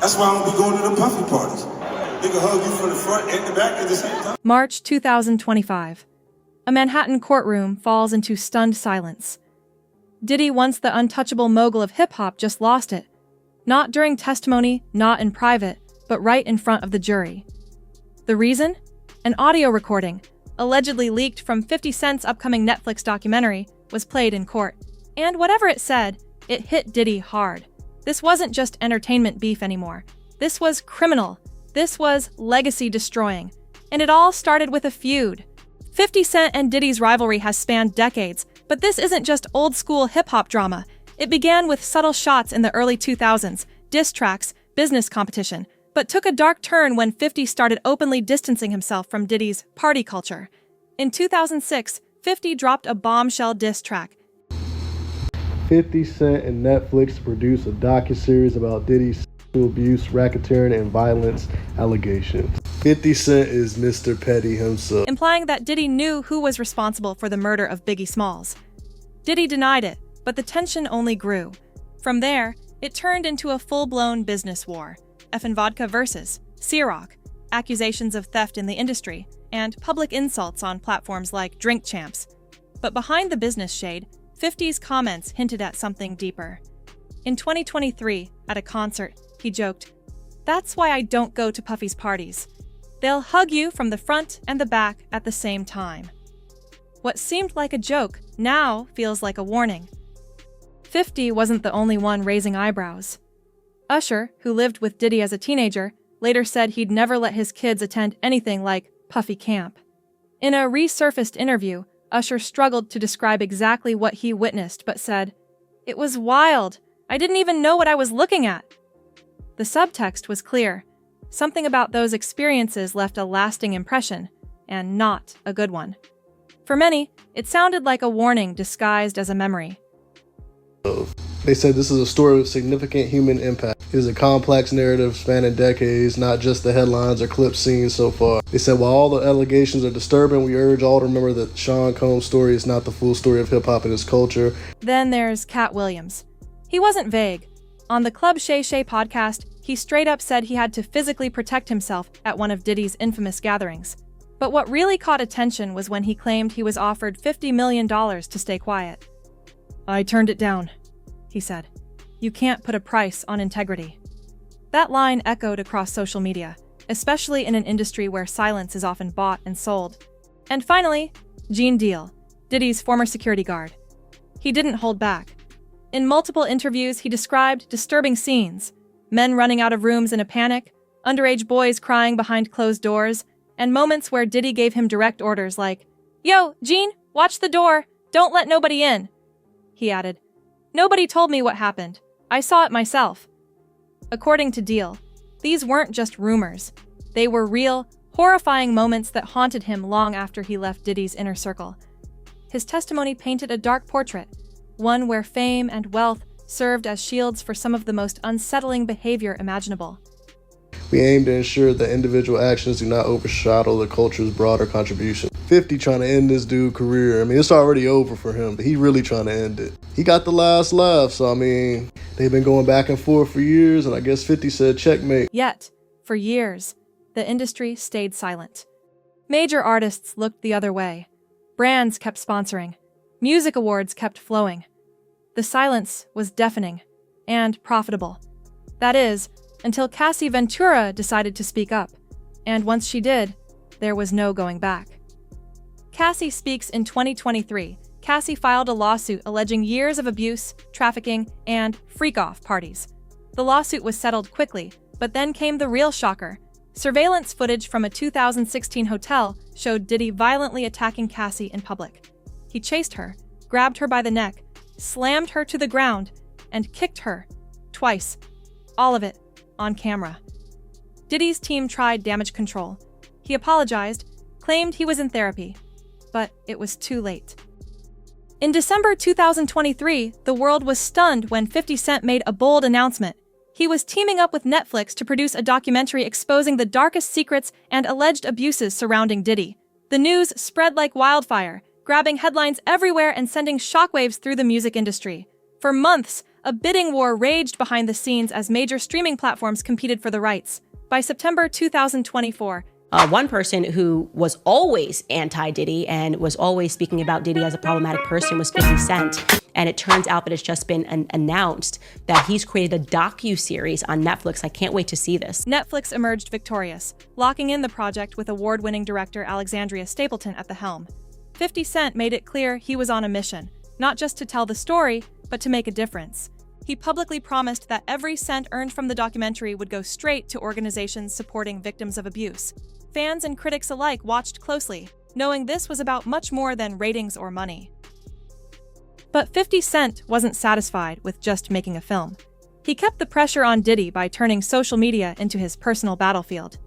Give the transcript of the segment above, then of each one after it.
That's why I don't be going to the puffy parties. They can hug you from the front and the back at the same time. March 2025. A Manhattan courtroom falls into stunned silence. Diddy, once the untouchable mogul of hip-hop, just lost it. Not during testimony, not in private, but right in front of the jury. The reason? An audio recording, allegedly leaked from 50 Cent's upcoming Netflix documentary, was played in court. And whatever it said, it hit Diddy hard. This wasn't just entertainment beef anymore. This was criminal. This was legacy-destroying. And it all started with a feud. 50 Cent and Diddy's rivalry has spanned decades, but this isn't just old-school hip-hop drama. It began with subtle shots in the early 2000s, diss tracks, business competition, but took a dark turn when 50 started openly distancing himself from Diddy's party culture. In 2006, 50 dropped a bombshell diss track. 50 Cent and Netflix produced a docuseries about Diddy's sexual abuse, racketeering, and violence allegations. 50 Cent is Mr. Petty himself, Implying that Diddy knew who was responsible for the murder of Biggie Smalls. Diddy denied it, but the tension only grew. From there, it turned into a full-blown business war. Effin' Vodka versus Ciroc, accusations of theft in the industry, and public insults on platforms like Drink Champs. But behind the business shade, 50's comments hinted at something deeper. In 2023, at a concert, he joked, "That's why I don't go to Puffy's parties. They'll hug you from the front and the back at the same time." What seemed like a joke now feels like a warning. 50 wasn't the only one raising eyebrows. Usher, who lived with Diddy as a teenager, later said he'd never let his kids attend anything like Puffy Camp. In a resurfaced interview, Usher struggled to describe exactly what he witnessed but said, "It was wild. I didn't even know what I was looking at." The subtext was clear. Something about those experiences left a lasting impression, and not a good one. For many, it sounded like a warning disguised as a memory. They said this is a story with significant human impact. It is a complex narrative spanning decades, not just the headlines or clips seen so far. They said while all the allegations are disturbing, we urge all to remember that Sean Combs' story is not the full story of hip-hop and its culture. Then there's Cat Williams. He wasn't vague. On the Club Shay Shay podcast, he straight up said he had to physically protect himself at one of Diddy's infamous gatherings. But what really caught attention was when he claimed he was offered $50 million to stay quiet. "I turned it down," he said. "You can't put a price on integrity." That line echoed across social media, especially in an industry where silence is often bought and sold. And finally, Gene Deal, Diddy's former security guard. He didn't hold back. In multiple interviews, he described disturbing scenes: men running out of rooms in a panic, underage boys crying behind closed doors, and moments where Diddy gave him direct orders like, "Yo, Gene, watch the door, don't let nobody in." He added, "Nobody told me what happened. I saw it myself." According to Deal, these weren't just rumors. They were real, horrifying moments that haunted him long after he left Diddy's inner circle. His testimony painted a dark portrait, one where fame and wealth served as shields for some of the most unsettling behavior imaginable. We aim to ensure that individual actions do not overshadow the culture's broader contribution. 50 trying to end this dude's career. I mean, it's already over for him, but he really trying to end it. He got the last laugh, so I mean, they've been going back and forth for years, and I guess 50 said checkmate. Yet, for years, the industry stayed silent. Major artists looked the other way. Brands kept sponsoring. Music awards kept flowing. The silence was deafening and profitable. That is, until Cassie Ventura decided to speak up. And once she did, there was no going back. Cassie speaks in 2023. Cassie filed a lawsuit alleging years of abuse, trafficking, and freak-off parties. The lawsuit was settled quickly, but then came the real shocker. Surveillance footage from a 2016 hotel showed Diddy violently attacking Cassie in public. He chased her, grabbed her by the neck, slammed her to the ground, and kicked her twice. All of it on camera. Diddy's team tried damage control. He apologized, claimed he was in therapy, but it was too late. In December 2023, the world was stunned when 50 Cent made a bold announcement. He was teaming up with Netflix to produce a documentary exposing the darkest secrets and alleged abuses surrounding Diddy. The news spread like wildfire, grabbing headlines everywhere and sending shockwaves through the music industry. For months, A bidding war raged behind the scenes as major streaming platforms competed for the rights. By September 2024, one person who was always anti-Diddy and was always speaking about Diddy as a problematic person was 50 Cent. And it turns out that it's just been announced that he's created a docu-series on Netflix. I can't wait to see this. Netflix emerged victorious, locking in the project with award-winning director Alexandria Stapleton at the helm. 50 Cent made it clear he was on a mission, not just to tell the story, but to make a difference. He publicly promised that every cent earned from the documentary would go straight to organizations supporting victims of abuse. Fans and critics alike watched closely, knowing this was about much more than ratings or money. But 50 Cent wasn't satisfied with just making a film. He kept the pressure on Diddy by turning social media into his personal battlefield.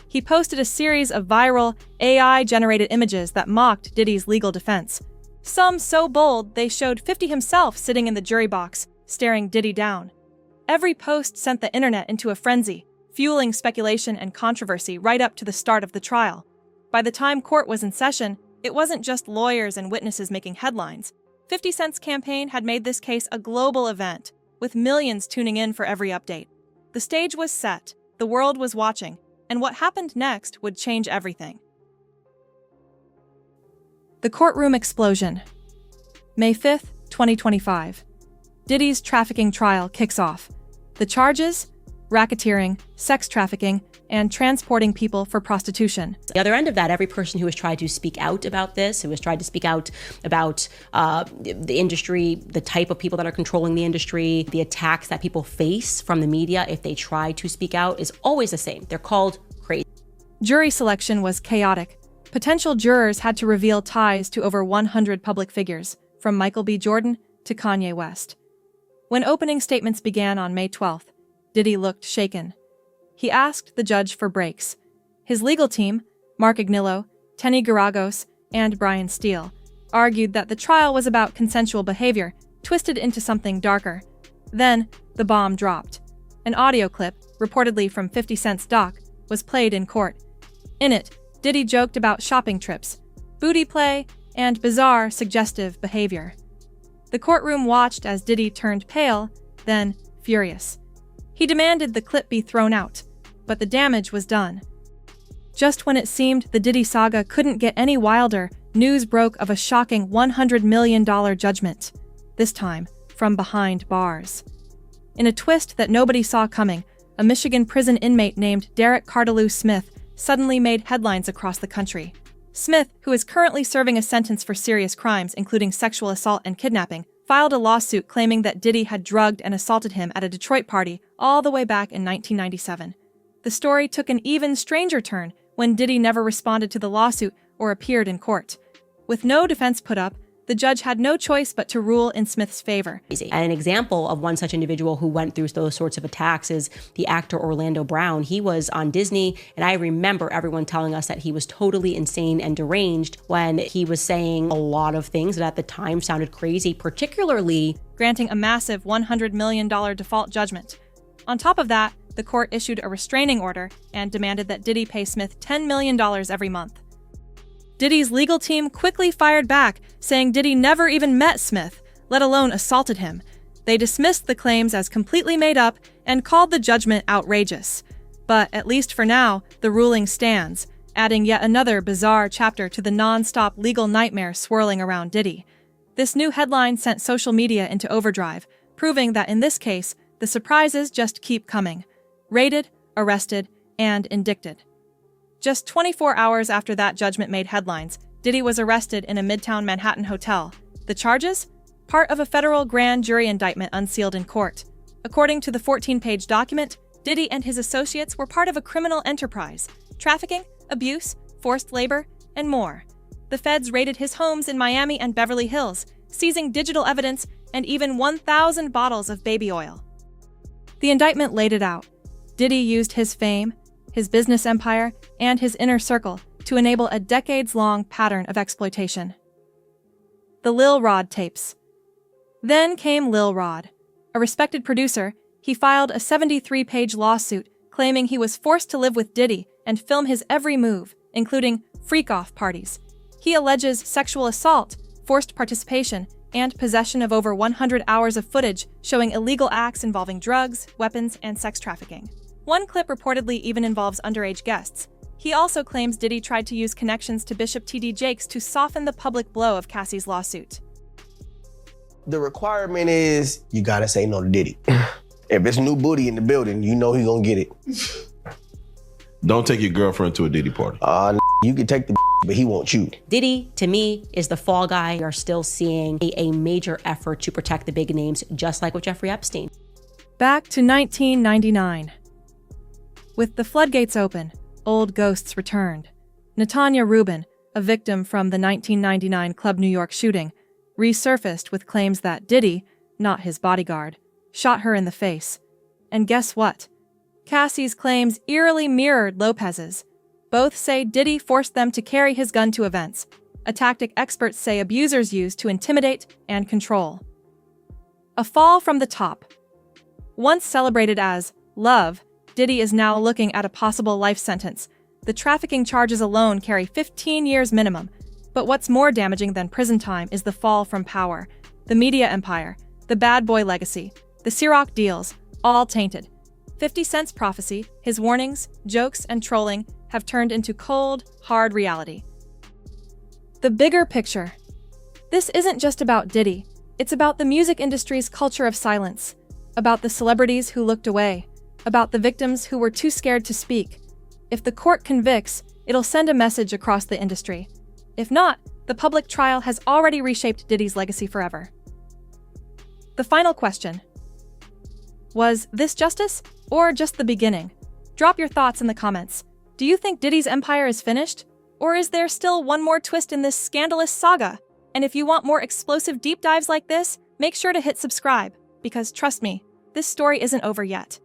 He posted a series of viral, AI-generated images that mocked Diddy's legal defense. Some so bold they showed 50 himself sitting in the jury box, staring Diddy down. Every post sent the internet into a frenzy, fueling speculation and controversy right up to the start of the trial. By the time court was in session, it wasn't just lawyers and witnesses making headlines. 50 Cent's campaign had made this case a global event, with millions tuning in for every update. The stage was set, the world was watching, and what happened next would change everything. The courtroom explosion. May 5th, 2025. Diddy's trafficking trial kicks off. The charges? Racketeering, sex trafficking, and transporting people for prostitution. The other end of that, every person who has tried to speak out about this, who has tried to speak out about the industry, the type of people that are controlling the industry, the attacks that people face from the media if they try to speak out, is always the same. They're called crazy. Jury selection was chaotic. Potential jurors had to reveal ties to over 100 public figures, from Michael B. Jordan to Kanye West. When opening statements began on May 12th, Diddy looked shaken. He asked the judge for breaks. His legal team, Mark Agnillo, Tenny Garagos, and Brian Steele, argued that the trial was about consensual behavior, twisted into something darker. Then, the bomb dropped. An audio clip, reportedly from 50 Cent's doc, was played in court. In it, Diddy joked about shopping trips, booty play, and bizarre, suggestive behavior. The courtroom watched as Diddy turned pale, then furious. He demanded the clip be thrown out, but the damage was done. Just when it seemed the Diddy saga couldn't get any wilder, news broke of a shocking $100 million judgment, this time from behind bars. In a twist that nobody saw coming, a Michigan prison inmate named Derek Cardalou Smith suddenly made headlines across the country. Smith, who is currently serving a sentence for serious crimes, including sexual assault and kidnapping, filed a lawsuit claiming that Diddy had drugged and assaulted him at a Detroit party all the way back in 1997. The story took an even stranger turn when Diddy never responded to the lawsuit or appeared in court. With no defense put up, the judge had no choice but to rule in Smith's favor. And an example of one such individual who went through those sorts of attacks is the actor Orlando Brown. He was on Disney, and I remember everyone telling us that he was totally insane and deranged when he was saying a lot of things that at the time sounded crazy, particularly granting a massive $100 million default judgment. On top of that, the court issued a restraining order and demanded that Diddy pay Smith $10 million every month. Diddy's legal team quickly fired back, saying Diddy never even met Smith, let alone assaulted him. They dismissed the claims as completely made up and called the judgment outrageous. But at least for now, the ruling stands, adding yet another bizarre chapter to the non-stop legal nightmare swirling around Diddy. This new headline sent social media into overdrive, proving that in this case, the surprises just keep coming. Raided, arrested, and indicted. Just 24 hours after that judgment made headlines, Diddy was arrested in a Midtown Manhattan hotel. The charges? Part of a federal grand jury indictment unsealed in court. According to the 14-page document, Diddy and his associates were part of a criminal enterprise: trafficking, abuse, forced labor, and more. The feds raided his homes in Miami and Beverly Hills, seizing digital evidence and even 1,000 bottles of baby oil. The indictment laid it out. Diddy used his fame, his business empire, and his inner circle to enable a decades-long pattern of exploitation. The Lil Rod tapes. Then came Lil Rod. A respected producer, he filed a 73-page lawsuit claiming he was forced to live with Diddy and film his every move, including freak-off parties. He alleges sexual assault, forced participation, and possession of over 100 hours of footage showing illegal acts involving drugs, weapons, and sex trafficking. One clip reportedly even involves underage guests. He also claims Diddy tried to use connections to Bishop T.D. Jakes to soften the public blow of Cassie's lawsuit. The requirement is you gotta say no to Diddy. If it's new booty in the building, you know he gonna get it. Don't take your girlfriend to a Diddy party. You can take the but he won't you. Diddy, to me, is the fall guy. We are still seeing a major effort to protect the big names, just like with Jeffrey Epstein. Back to 1999. With the floodgates open, old ghosts returned. Natanya Rubin, a victim from the 1999 Club New York shooting, resurfaced with claims that Diddy, not his bodyguard, shot her in the face. And guess what? Cassie's claims eerily mirrored Lopez's. Both say Diddy forced them to carry his gun to events, a tactic experts say abusers use to intimidate and control. A fall from the top. Once celebrated as love, Diddy is now looking at a possible life sentence. The trafficking charges alone carry 15 years minimum. But what's more damaging than prison time is the fall from power. The media empire, the bad boy legacy, the Ciroc deals, all tainted. 50 Cent's prophecy, his warnings, jokes, and trolling have turned into cold, hard reality. The bigger picture. This isn't just about Diddy. It's about the music industry's culture of silence, about the celebrities who looked away, about the victims who were too scared to speak. If the court convicts, it'll send a message across the industry. If not, the public trial has already reshaped Diddy's legacy forever. The final question. Was this justice, or just the beginning? Drop your thoughts in the comments. Do you think Diddy's empire is finished? Or is there still one more twist in this scandalous saga? And if you want more explosive deep dives like this, make sure to hit subscribe, because trust me, this story isn't over yet.